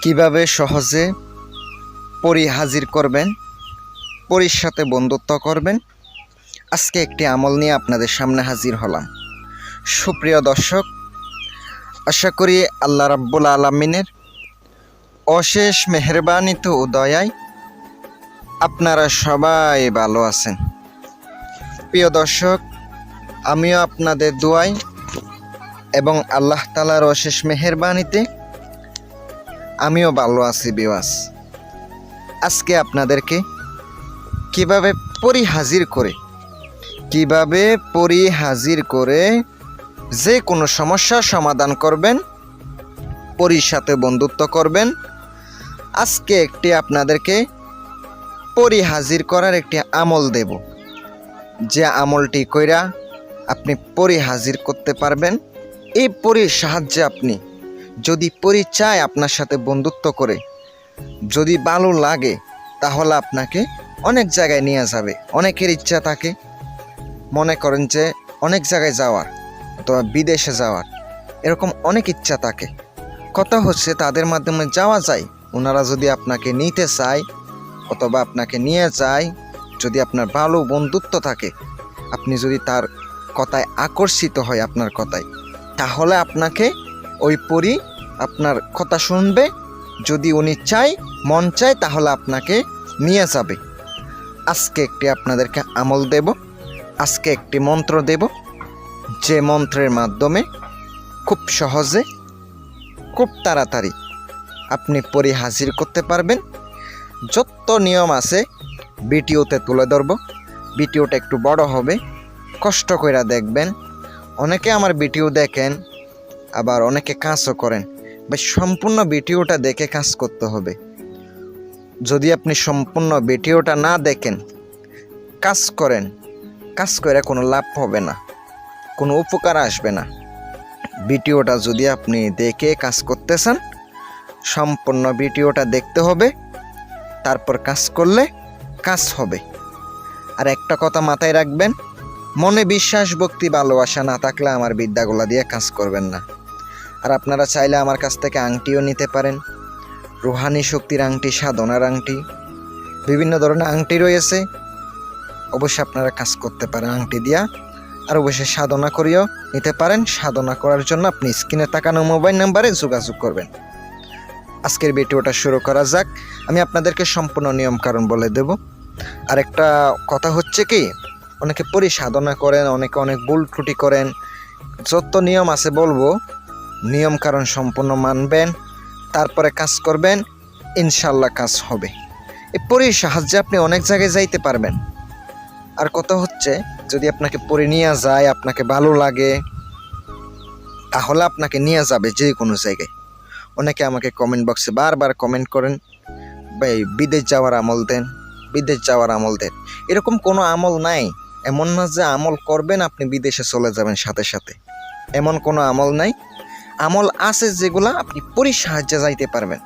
কিভাবে সহজে পরী হাজির করবেন, পরীর সাথে বন্ধুত্ব করবেন, আজকে একটি আমল নিয়ে আপনাদের সামনে হাজির হলাম। সুপ্রিয় দর্শক, আশা করি আল্লাহ রাব্বুল আলামিনের অশেষ মেহেরবানিতে ও দয়ায় আপনারা সবাই ভালো আছেন। প্রিয় দর্শক, আমিও আপনাদের দোয়ায় এবং আল্লাহ তাআলার অশেষ মেহেরবানিতে আমিও ভালো আছি। বিওয়াস, আজকে আপনাদেরকে কিভাবে পরী হাজির করে যে কোনো সমস্যার সমাধান করবেন, পরীর সাথে বন্ধুত্ব করবেন, আজকে একটি আপনাদেরকে পরী হাজির করার একটি আমল দেব। যে আমলটি কইরা আপনি পরী হাজির করতে পারবেন। এই পরীর সাহায্যে আপনি যদি পরী চায় আপনার সাথে বন্ধুত্ব করে, যদি ভালো লাগে, তাহলে আপনাকে অনেক জায়গায় নিয়ে যাবে। অনেকের ইচ্ছা থাকে, মনে করেন যে অনেক জায়গায় যাওয়ার অথবা বিদেশে যাওয়ার, এরকম অনেক ইচ্ছা থাকে। কথা হচ্ছে তাদের মাধ্যমে যাওয়া যায়। ওনারা যদি আপনাকে নিতে চায় অথবা আপনাকে নিয়ে যায়, যদি আপনার ভালো বন্ধুত্ব থাকে, আপনি যদি তার কথায় আকর্ষিত হয়, আপনার কথায়, তাহলে আপনাকে ওই পরী আপনার কথা শুনবে। যদি উনি চায়, মন চায়, তাহলে আপনাকে নিয়ে যাবে। আজকে একটি আপনাদেরকে আমল দেব, আজকে একটি মন্ত্র দেব, যে মন্ত্রের মাধ্যমে খুব সহজে, খুব তাড়াতাড়ি আপনি পরী হাজির করতে পারবেন। যত নিয়ম আছে ভিডিওতে তুলে ধরব। ভিডিওটা একটু বড় হবে, কষ্ট করে দেখবেন। অনেকে আমার ভিডিও দেখেন, আবার অনেকে কাজও করেন। ভাই, সম্পূর্ণ ভিডিওটা দেখে কাজ করতে হবে। যদি আপনি সম্পূর্ণ ভিডিওটা না দেখেন, কাজ করেন, কাজ করে কোনো লাভ হবে না, কোনো উপকার আসবে না। ভিডিওটা যদি আপনি দেখে কাজ করতে চান, সম্পূর্ণ ভিডিওটা দেখতে হবে, তারপর কাজ করলে কাজ হবে। আর একটা কথা মাথায় রাখবেন, মনে বিশ্বাস, ভক্তি, ভালোবাসা না থাকলে আমার বিদ্যাগুলা দিয়ে কাজ করবেন না। আর আপনারা চাইলে আমার কাছ থেকে আংটিও নিতে পারেন। রুহানি শক্তির আংটি, সাধনার আংটি, বিভিন্ন ধরনের আংটি রয়েছে। অবশ্যই আপনারা কাজ করতে পারেন আংটি দিয়া। আর অবশ্যই সাধনা করিও নিতে পারেন। সাধনা করার জন্য আপনি স্ক্রিনে তাকানো মোবাইল নাম্বারে যোগাযোগ করবেন। আজকের ভিডিওটা শুরু করা যাক। আমি আপনাদেরকে সম্পূর্ণ নিয়মকানুন বলে দেব। আর একটা কথা হচ্ছে কি, অনেকে পরী সাধনা করেন, অনেকে অনেক ভুল ত্রুটি করেন। যত নিয়ম আছে বলবো, নিয়ম কারণ সম্পূর্ণ মানবেন, তারপরে কাজ করবেন, ইনশাল্লাহ কাজ হবে। এই পরীর সাহায্যে আপনি অনেক জায়গায় যাইতে পারবেন। আর কথা হচ্ছে, যদি আপনাকে পরী নিয়ে যায়, আপনাকে ভালো লাগে, তাহলে আপনাকে নিয়ে যাবে যে কোনো জায়গায়। অনেকে আমাকে কমেন্ট বক্সে বারবার কমেন্ট করেন, ভাই বিদেশ যাওয়ার আমল দেন, বিদেশ যাওয়ার আমল দেন। এরকম কোনো আমল নাই। এমন না যে আমল করবেন আপনি বিদেশে চলে যাবেন সাথে সাথে, এমন কোনো আমল নাই। আমল আছে যেগুলা আপনি পরীর সাহায্যে যাইতে পারবেন।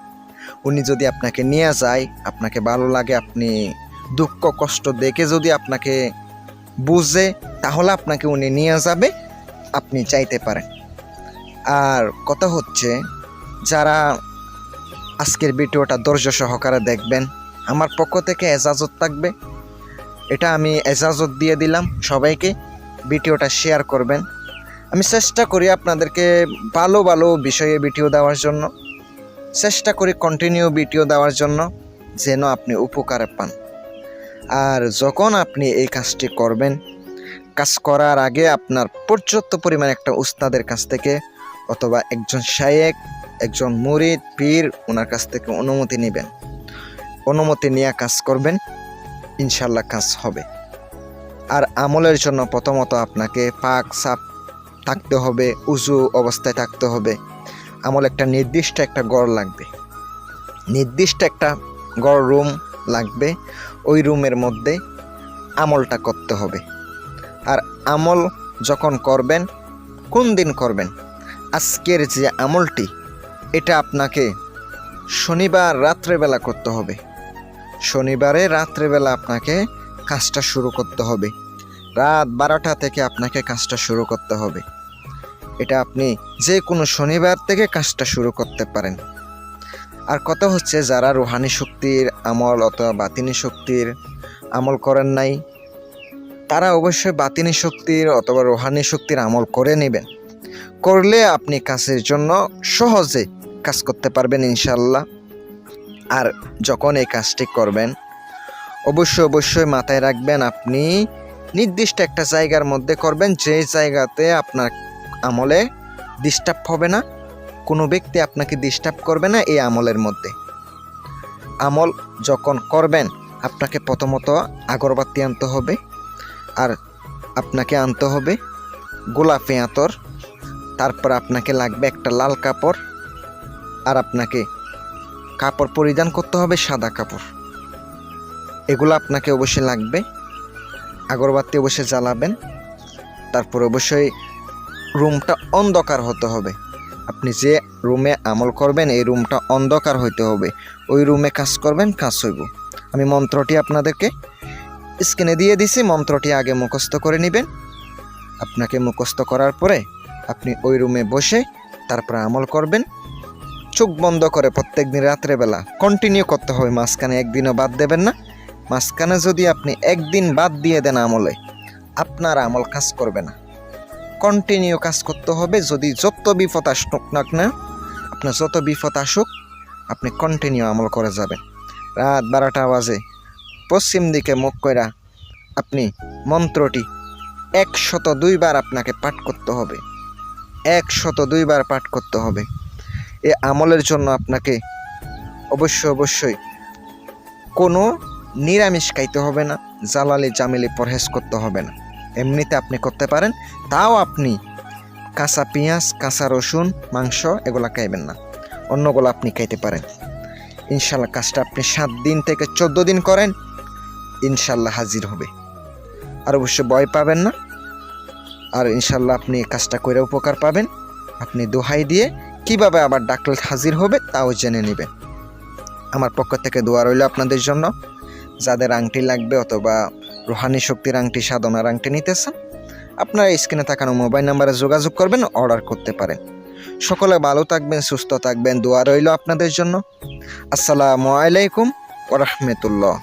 উনি যদি আপনাকে নিয়ে যায়, আপনাকে ভালো লাগে, আপনি দুঃখ কষ্ট দেখে যদি আপনাকে বুঝে, তাহলে আপনাকে উনি নিয়ে যাবে, আপনি চাইতে পারেন। আর কথা হচ্ছে, যারা আজকের ভিডিওটা ধৈর্য সহকারে দেখবেন, আমার পক্ষ থেকে এজাজত থাকবে। এটা আমি এজাজত দিয়ে দিলাম সবাইকে। ভিডিওটা শেয়ার করবেন। আমি চেষ্টা করি আপনাদেরকে ভালো ভালো বিষয়ে ভিডিও দেওয়ার জন্য, চেষ্টা করি কন্টিনিউ ভিডিও দেওয়ার জন্য, যেন আপনি উপকার পান। আর যখন আপনি এই কাজটি করবেন, কাজ করার আগে আপনার পর্যাপ্ত পরিমাণ একটা উস্তাদের কাছ থেকে অথবা একজন শায়েখ, একজন মুরিদ, পীর, ওনার কাছ থেকে অনুমতি নেবেন। অনুমতি নিয়ে কাজ করবেন, ইনশাল্লাহ কাজ হবে। আর আমলের জন্য প্রথমত আপনাকে পাক সাপ থাকতে হবে, উজু অবস্থায় থাকতে হবে। আমল একটা নির্দিষ্ট একটা ঘর লাগবে, নির্দিষ্ট একটা ঘর, রুম লাগবে। ওই রুমের মধ্যে আমলটা করতে হবে। আর আমল যখন করবেন, কোন দিন করবেন? আজকের যে আমলটি, এটা আপনাকে শনিবার রাত্রেবেলা করতে হবে। শনিবারে রাত্রেবেলা আপনাকে কাজটা শুরু করতে হবে। রাত 12টা থেকে আপনাকে কাজটা শুরু করতে হবে। এটা আপনি যে কোনো শনিবার থেকে কাজটা শুরু করতে পারেন। আর কথা হচ্ছে যারা রুহানি শক্তির আমল অথবা বাতিনি শক্তির আমল করেন নাই, তারা অবশ্যই বাতিনি শক্তির অথবা রুহানি শক্তির আমল করে নেবেন। করলে আপনি কাজের জন্য সহজে কাজ করতে পারবেন ইনশাল্লাহ। আর যখন এই কাজটি করবেন অবশ্যই মাথায় রাখবেন, আপনি নির্দিষ্ট একটা জায়গার মধ্যে করবেন, যে জায়গাতে আপনার আমলে ডিস্টার্ব হবে না, কোনো ব্যক্তি আপনাকে ডিস্টার্ব করবে না। এই আমলের মধ্যে আমল যখন করবেন আপনাকে প্রথমত আগরবাতি আনতে হবে, আর আপনাকে আনতে হবে গোলাপি আতর, তারপর আপনাকে লাগবে একটা লাল কাপড়, আর আপনাকে কাপড় পরিধান করতে হবে সাদা কাপড়। এগুলো আপনাকে অবশ্যই লাগবে। আগরবাতি অবশ্যই জ্বালাবেন। তারপর অবশ্যই রুমটা অন্ধকার হতে হবে। আপনি যে রুমে আমল করবেন এই রুমটা অন্ধকার হইতে হবে। ওই রুমে কাজ করবেন, কাজ হইব। আমি মন্ত্রটি আপনাদেরকে স্ক্রিনে দিয়ে দিছি, মন্ত্রটি আগে মুখস্থ করে নেবেন। আপনাকে মুখস্থ করার পরে আপনি ওই রুমে বসে তারপরে আমল করবেন, চোখ বন্ধ করে। প্রত্যেক দিন রাত্রেবেলা কন্টিনিউ করতে হবে, মাঝখানে একদিনও বাদ দেবেন না। মাঝখানে যদি আপনি একদিন বাদ দিয়ে দেন আমলে, আপনার আমল কাজ করবে না। কন্টিনিউ কাজ করতে হবে। যদি যত বিপদ আসুক না কেন, আপনার যত বিপদ আসুক, আপনি কন্টিনিউ আমল করে যাবেন। রাত 12টা বাজে পশ্চিম দিকে মুখ কইরা আপনি মন্ত্রটি 102 বার আপনাকে পাঠ করতে হবে। 102 বার পাঠ করতে হবে। এ আমলের জন্য আপনাকে অবশ্যই কোনো নিরামিষ খাইতে হবে না, জালালি জামিলি পরহেজ করতে হবে না। এমনিতে আপনি করতে পারেন, তাও আপনি কাঁচা পেঁয়াজ, কাঁচা রসুন, মাংস এগুলো খাইবেন না, অন্যগুলো আপনি খাইতে পারেন। ইনশাল্লাহ কাজটা আপনি 7 দিন থেকে 14 দিন করেন, ইনশাল্লাহ হাজির হবে। আর অবশ্যই ভয় পাবেন না। আর ইনশাল্লাহ আপনি কাজটা করে উপকার পাবেন। আপনি দোহাই দিয়ে কিভাবে আবার ডাকলে হাজির হবে তাও জেনে নেবেন। আমার পক্ষ থেকে দোয়া রইল আপনাদের জন্য। যাদের আংটি লাগবে অথবা রুহানি শক্তির আংটি, সাধনার আংটি নিতেছেন, আপনারা স্ক্রিনে থাকানো মোবাইল নাম্বারে যোগাযোগ করবেন, অর্ডার করতে পারেন। সকলে ভালো থাকবেন, সুস্থ থাকবেন। দোয়া রইল আপনাদের জন্য। আসসালামু আলাইকুম ওয়া রাহমাতুল্লাহ।